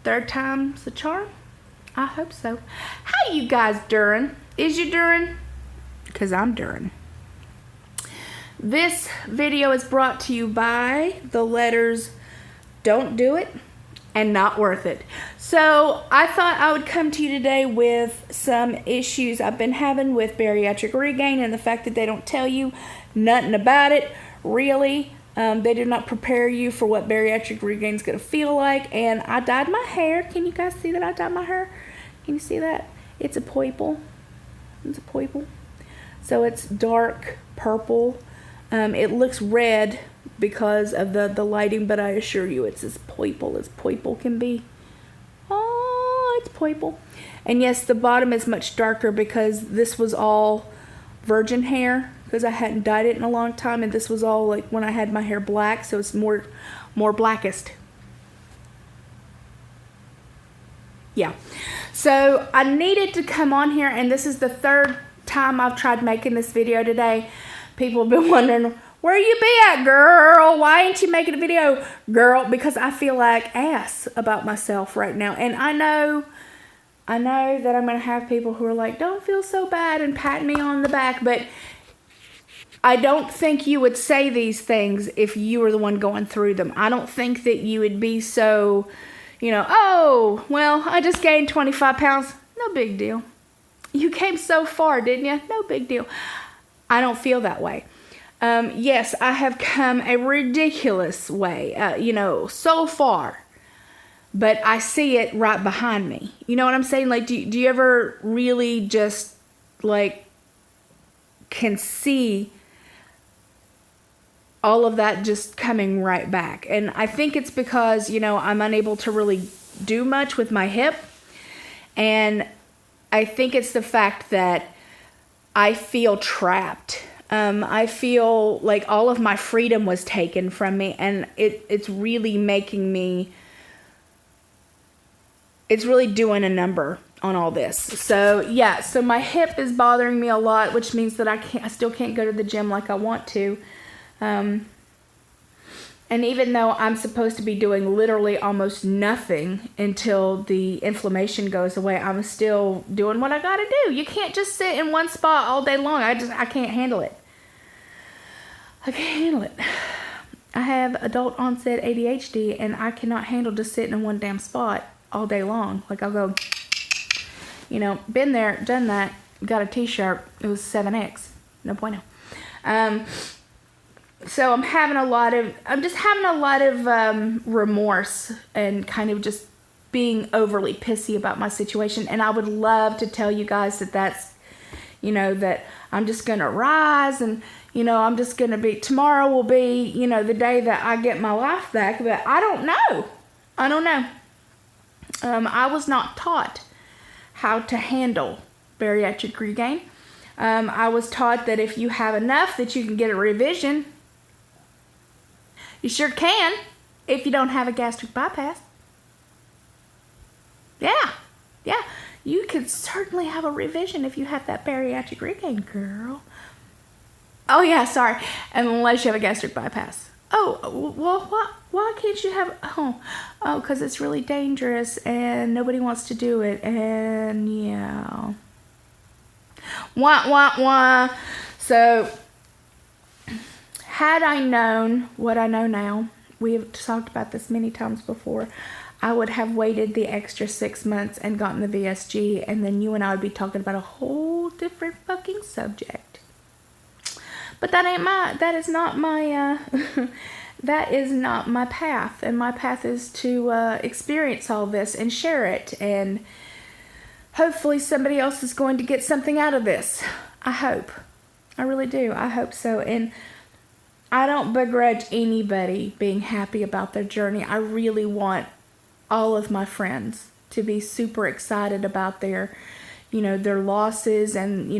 Third time's the charm? I hope so. How you guys doing? Is you doing? Because I'm doing. This video is brought to you by the letters Don't Do It and Not Worth It. So I thought I would come to you today with some issues I've been having with bariatric regain and the fact that they don't tell you nothing about it, really. They do not prepare you for what bariatric regain is going to feel like. And I dyed my hair. Can you guys see that I dyed my hair? Can you see that? It's a purple. It's a purple. So it's dark purple. It looks red because of the lighting, but I assure you it's as purple can be. Oh, it's purple. And yes, the bottom is much darker because this was all virgin hair because I hadn't dyed it in a long time, and this was all like when I had my hair black, so it's more blackest. Yeah. So I needed to come on here, and this is the third time I've tried making this video today. People have been wondering, where you be at, girl? Why ain't you making a video? Girl, because I feel like ass about myself right now. And I know that I'm going to have people who are like, don't feel so bad and pat me on the back. But I don't think you would say these things if you were the one going through them. I don't think that you would be so, oh, well, I just gained 25 pounds. No big deal. You came so far, didn't you? No big deal. I don't feel that way. Yes, I have come a ridiculous way, so far. But I see it right behind me. You know what I'm saying? Like, do you ever really just, like, can see all of that just coming right back? And I think it's because, I'm unable to really do much with my hip. And I think it's the fact that I feel trapped. I feel like all of my freedom was taken from me, and it's really making me, it's really doing a number on all this. So yeah, so my hip is bothering me a lot, which means that I still can't go to the gym like I want to. And even though I'm supposed to be doing literally almost nothing until the inflammation goes away, I'm still doing what I gotta do. You can't just sit in one spot all day long. I can't handle it. I can't handle it. I have adult onset ADHD, and I cannot handle just sitting in one damn spot all day long. Like, I'll go, been there, done that, got a t-shirt. It was 7X. No bueno. So I'm just having a lot of remorse and kind of just being overly pissy about my situation. And I would love to tell you guys that that's, that I'm just going to rise and, I'm just going to be, tomorrow will be, the day that I get my life back. But I don't know. I was not taught how to handle bariatric regain. I was taught that if you have enough that you can get a revision. You sure can if you don't have a gastric bypass. Yeah. You could certainly have a revision if you have that bariatric regain, girl. Oh, yeah, sorry. Unless you have a gastric bypass. Oh, well, why can't you have... Oh, because it's really dangerous and nobody wants to do it. And, yeah. Wah. So... had I known what I know now, we have talked about this many times before, I would have waited the extra 6 months and gotten the VSG, and then you and I would be talking about a whole different fucking subject. But that is not my path, and my path is to experience all this and share it, and hopefully somebody else is going to get something out of this. I hope. I really do. I hope so. And I don't begrudge anybody being happy about their journey. I really want all of my friends to be super excited about their losses and,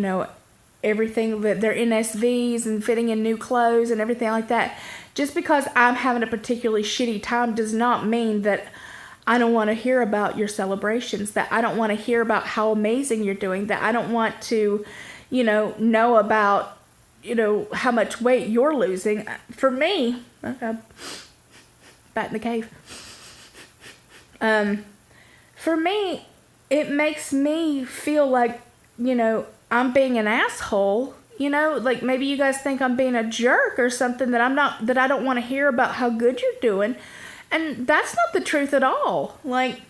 everything, that their NSVs and fitting in new clothes and everything like that. Just because I'm having a particularly shitty time does not mean that I don't want to hear about your celebrations, that I don't want to hear about how amazing you're doing, that I don't want to, know about how much weight you're losing. For me, okay, back in the cave. for me, it makes me feel like, I'm being an asshole. Like maybe you guys think I'm being a jerk or something, that I don't want to hear about how good you're doing. And that's not the truth at all. Like,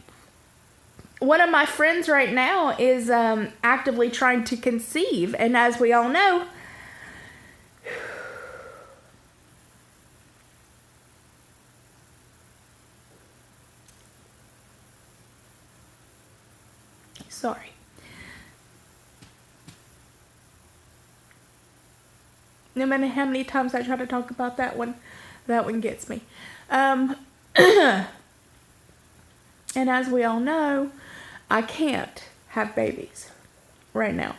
one of my friends right now is actively trying to conceive. And as we all know, sorry. No matter how many times I try to talk about that one gets me. And as we all know, I can't have babies right now.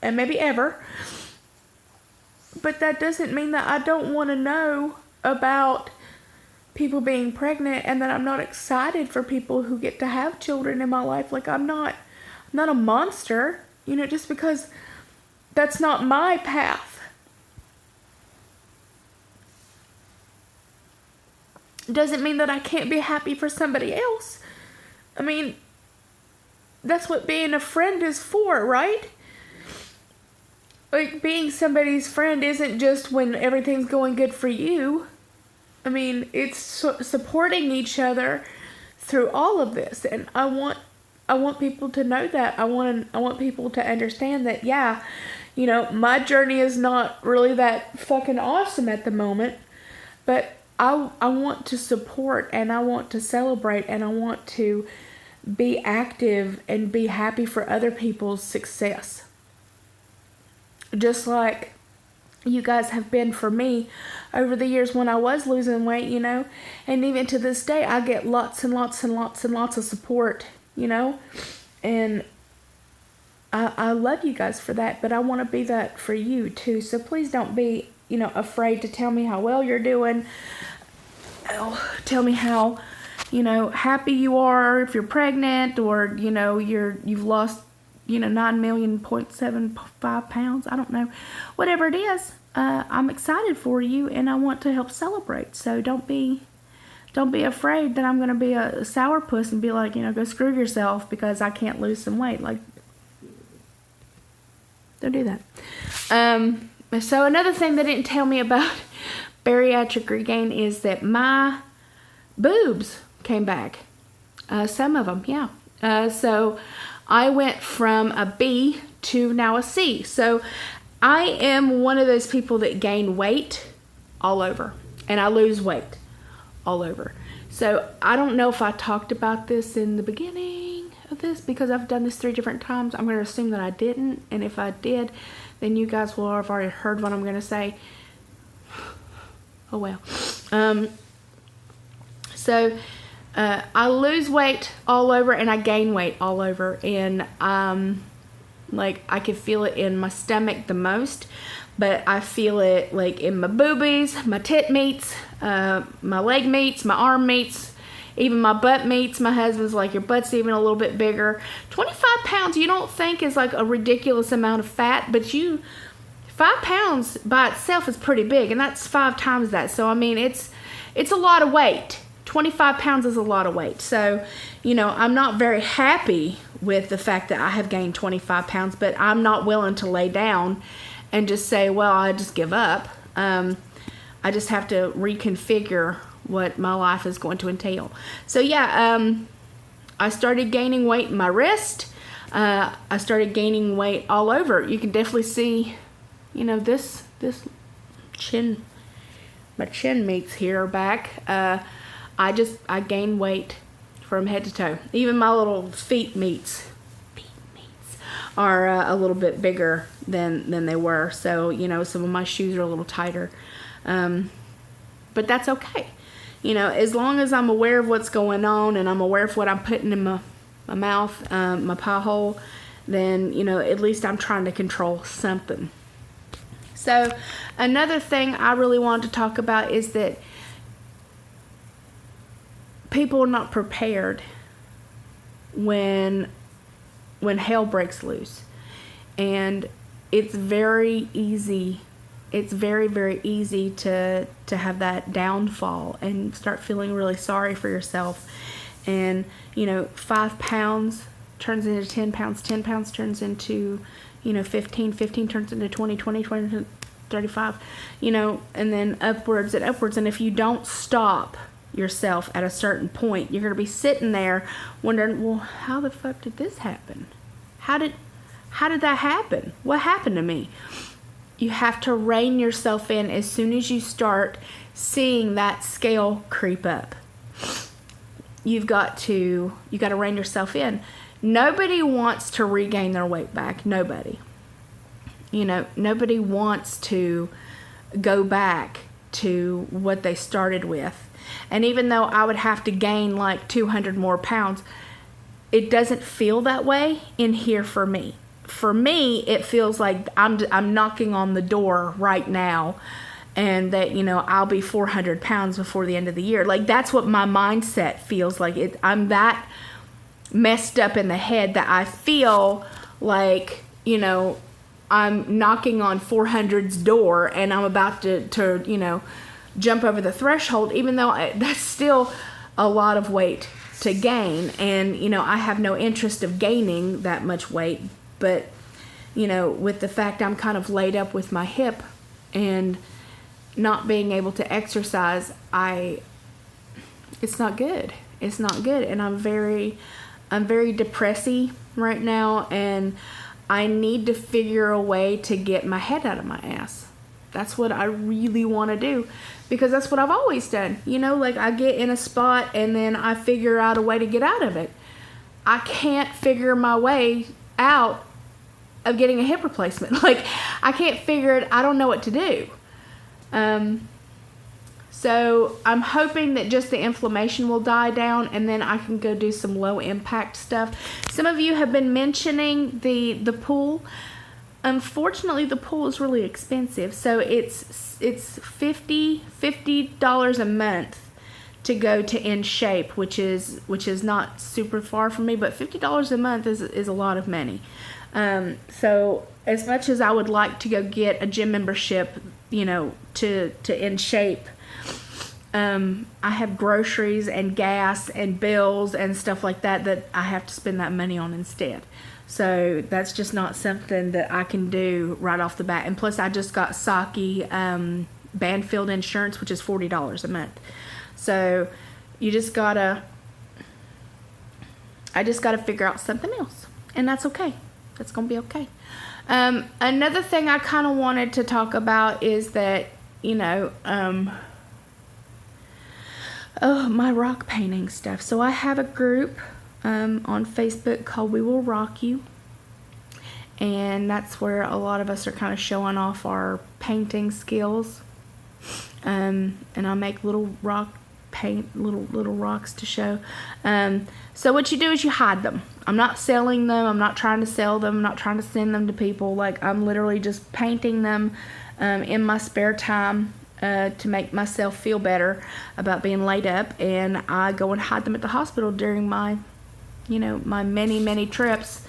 And maybe ever. But that doesn't mean that I don't want to know about people being pregnant, and that I'm not excited for people who get to have children in my life. Like, I'm not a monster, just because that's not my path. Doesn't mean that I can't be happy for somebody else. I mean, that's what being a friend is for, right? Like, being somebody's friend isn't just when everything's going good for you. I mean, it's supporting each other through all of this. And I want people to know that. I want people to understand that, yeah, my journey is not really that fucking awesome at the moment, but I want to support, and I want to celebrate, and I want to be active and be happy for other people's success. Just like you guys have been for me over the years when I was losing weight, and even to this day, I get lots and lots and lots and lots of support, and I love you guys for that, but I want to be that for you too. So please don't be, afraid to tell me how well you're doing. Tell me how, happy you are if you're pregnant, or, you've lost, 9,000,000.75 pounds. I don't know. Whatever it is, I'm excited for you, and I want to help celebrate. So don't be afraid that I'm going to be a sourpuss and be like, go screw yourself because I can't lose some weight. Like, don't do that. So another thing they didn't tell me about bariatric regain is that my boobs came back. Some of them, yeah. So I went from a B to now a C. So I am one of those people that gain weight all over, and I lose weight all over. So I don't know if I talked about this in the beginning of this, because I've done this 3 different times. I'm going to assume that I didn't, and if I did, then you guys will have already heard what I'm going to say. Oh well. So I lose weight all over, and I gain weight all over, and like, I can feel it in my stomach the most, but I feel it like in my boobies, my tit meats, my leg meats, my arm meats, even my butt meats. My husband's like, your butt's even a little bit bigger. 25 pounds you don't think is like a ridiculous amount of fat, but 5 pounds by itself is pretty big, and that's 5 times that. So I mean, it's a lot of weight. 25 pounds is a lot of weight. So, I'm not very happy with the fact that I have gained 25 pounds, but I'm not willing to lay down and just say, well, I just give up. I just have to reconfigure what my life is going to entail. So yeah, I started gaining weight in my wrist. I started gaining weight all over. You can definitely see, this chin, my chin meats here are back. I gained weight from head to toe. Even my little feet meats are a little bit bigger than they were. So, some of my shoes are a little tighter. But that's okay. As long as I'm aware of what's going on, and I'm aware of what I'm putting in my mouth, my pie hole, then, at least I'm trying to control something. So another thing I really wanted to talk about is that people are not prepared when hell breaks loose. And it's very easy. It's very, very easy to have that downfall and start feeling really sorry for yourself. And, 5 pounds turns into 10 pounds. 10 pounds turns into, 15. 15 turns into 20. 20 turns into 35. And then upwards and upwards. And if you don't stop yourself at a certain point, you're going to be sitting there wondering, well, how the fuck did this happen? How did that happen? What happened to me? You have to rein yourself in as soon as you start seeing that scale creep up. You got to rein yourself in. Nobody wants to regain their weight back. Nobody. Nobody wants to go back to what they started with. And even though I would have to gain like 200 more pounds, it doesn't feel that way in here for me. For me, it feels like I'm knocking on the door right now, and that, I'll be 400 pounds before the end of the year. Like, that's what my mindset feels like. I'm that messed up in the head that I feel like, I'm knocking on 400's door and I'm about to jump over the threshold, even though that's still a lot of weight to gain. And, I have no interest of gaining that much weight. But, with the fact I'm kind of laid up with my hip and not being able to exercise, it's not good. It's not good. And I'm very depressy right now, and I need to figure a way to get my head out of my ass. That's what I really want to do, because that's what I've always done. Like, I get in a spot and then I figure out a way to get out of it. I can't figure my way out of getting a hip replacement. Like, I can't figure it. I don't know what to do. So I'm hoping that just the inflammation will die down, and then I can go do some low impact stuff. Some of you have been mentioning the pool. Unfortunately, the pool is really expensive. So it's $50 a month to go to In Shape, which is not super far from me, but $50 a month is a lot of money. So as much as I would like to go get a gym membership, to In Shape, I have groceries and gas and bills and stuff like that I have to spend that money on instead. So that's just not something that I can do right off the bat. And plus, I just got Saki Banfield insurance, which is $40 a month. So I just gotta figure out something else, and that's okay. That's gonna be okay. Another thing I kind of wanted to talk about is that, my rock painting stuff. So I have a group on Facebook called We Will Rock You, and that's where a lot of us are kind of showing off our painting skills. And I make little little rocks to show. So what you do is you hide them. I'm not selling them. I'm not trying to sell them. I'm not trying to send them to people. Like, I'm literally just painting them in my spare time to make myself feel better about being laid up. And I go and hide them at the hospital during my many trips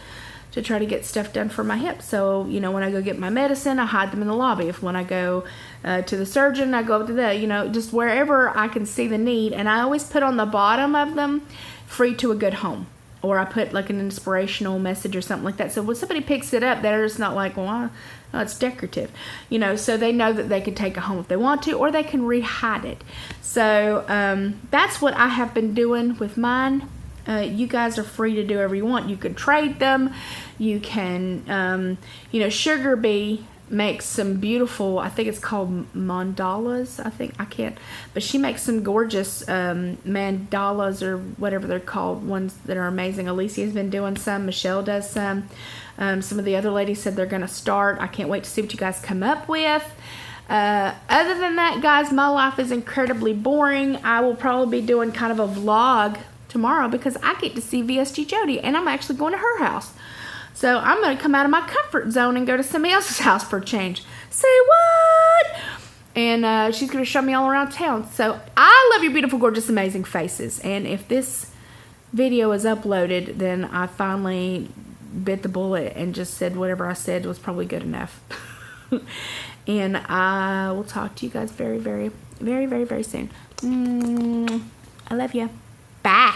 to try to get stuff done for my hip. So, when I go get my medicine, I hide them in the lobby. When I go to the surgeon, I go up to just wherever I can see the need. And I always put on the bottom of them, free to a good home. Or I put like an inspirational message or something like that. So when somebody picks it up, they're just not like, well, it's decorative. So they know that they can take it home if they want to, or they can re-hide it. So that's what I have been doing with mine. You guys are free to do whatever you want. You can trade them. You can, Sugar Bee makes some beautiful, I think it's called mandalas. But she makes some gorgeous mandalas, or whatever they're called, ones that are amazing. Alicia has been doing some. Michelle does some. Some of the other ladies said they're going to start. I can't wait to see what you guys come up with. Other than that, guys, my life is incredibly boring. I will probably be doing kind of a vlog tomorrow because I get to see VSG Jody, and I'm actually going to her house. So I'm going to come out of my comfort zone and go to somebody else's house for a change. Say what? And she's going to show me all around town. So I love your beautiful, gorgeous, amazing faces. And if this video is uploaded, then I finally bit the bullet and just said whatever I said was probably good enough. And I will talk to you guys very, very, very, very, very soon. I love you. Bye.